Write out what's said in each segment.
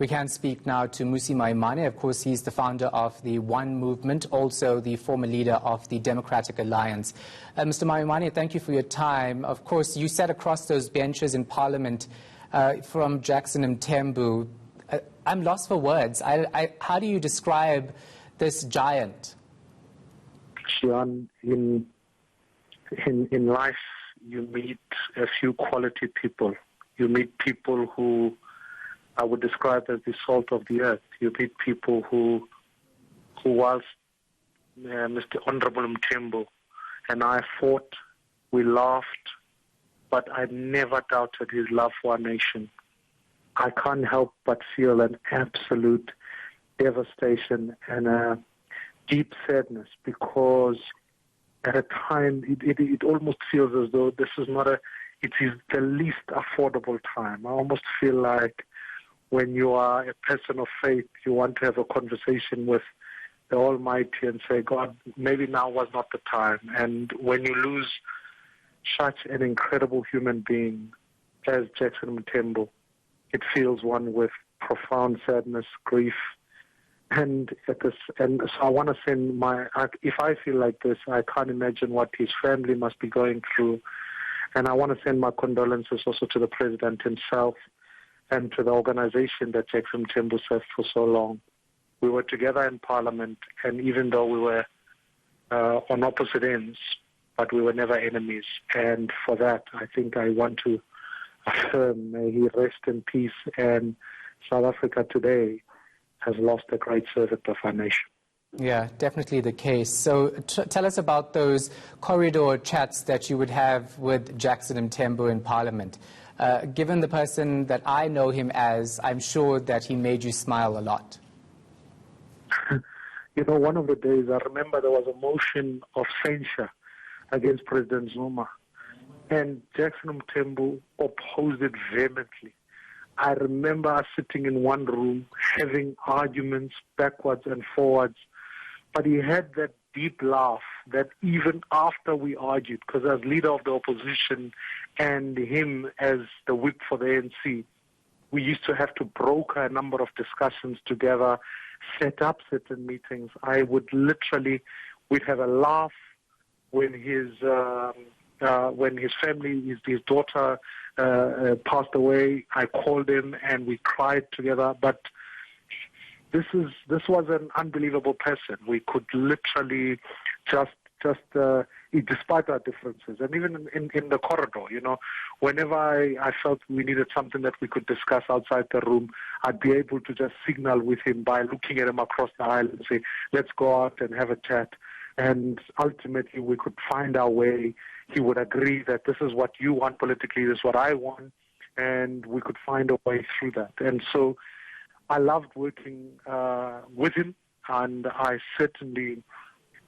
We can speak now to Mmusi Maimane. Of course, he's the founder of the One Movement, also the former leader of the Democratic Alliance. Mr. Maimane, thank you for your time. Of course, you sat across those benches in Parliament from Jackson Mthembu. I'm lost for words. How do you describe this giant? Sean, in life, you meet a few quality people. You meet people who I would describe as the salt of the earth. You meet people who whilst Mr. Honorable Mthembu and I fought, we laughed, but I never doubted his love for our nation. I can't help but feel an absolute devastation and a deep sadness, because at a time it almost feels as though this is it is the least affordable time. I almost feel like when you are a person of faith, you want to have a conversation with the Almighty and say, God, maybe now was not the time. And when you lose such an incredible human being as Jackson Mthembu, it fills one with profound sadness, grief. And so I want to send if I feel like this, I can't imagine what his family must be going through. And I want to send my condolences also to the President himself and to the organization that Jackson Mthembu served for so long. We were together in Parliament, and even though we were on opposite ends, but we were never enemies. And for that, I think I want to affirm, may he rest in peace. And South Africa today has lost a great servant of our nation. Yeah, definitely the case. So tell us about those corridor chats that you would have with Jackson Mthembu in Parliament. Given the person that I know him as, I'm sure that he made you smile a lot. You know, one of the days I remember there was a motion of censure against President Zuma, and Jackson Mthembu opposed it vehemently. I remember us sitting in one room having arguments backwards and forwards, but he had that deep laugh that even after we argued, because as leader of the opposition and him as the whip for the ANC, we used to have to broker a number of discussions together, set up certain meetings. We'd have a laugh when his family, his daughter passed away. I called him and we cried together. But this was an unbelievable person. We could literally despite our differences, and even in the corridor, you know, whenever I felt we needed something that we could discuss outside the room, I'd be able to just signal with him by looking at him across the aisle and say, let's go out and have a chat. And ultimately, we could find our way. He would agree that this is what you want politically, this is what I want, and we could find a way through that. And so I loved working with him, and I certainly,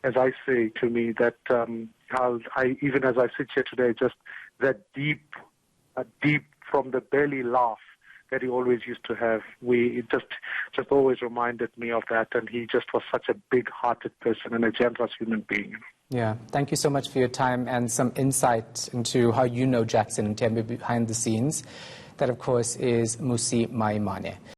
as I say to me, that even as I sit here today, just that deep from the belly laugh that he always used to have, it just always reminded me of that, and he just was such a big-hearted person and a generous human being. Yeah, thank you so much for your time and some insight into how you know Jackson Mthembu behind the scenes. That, of course, is Mmusi Maimane.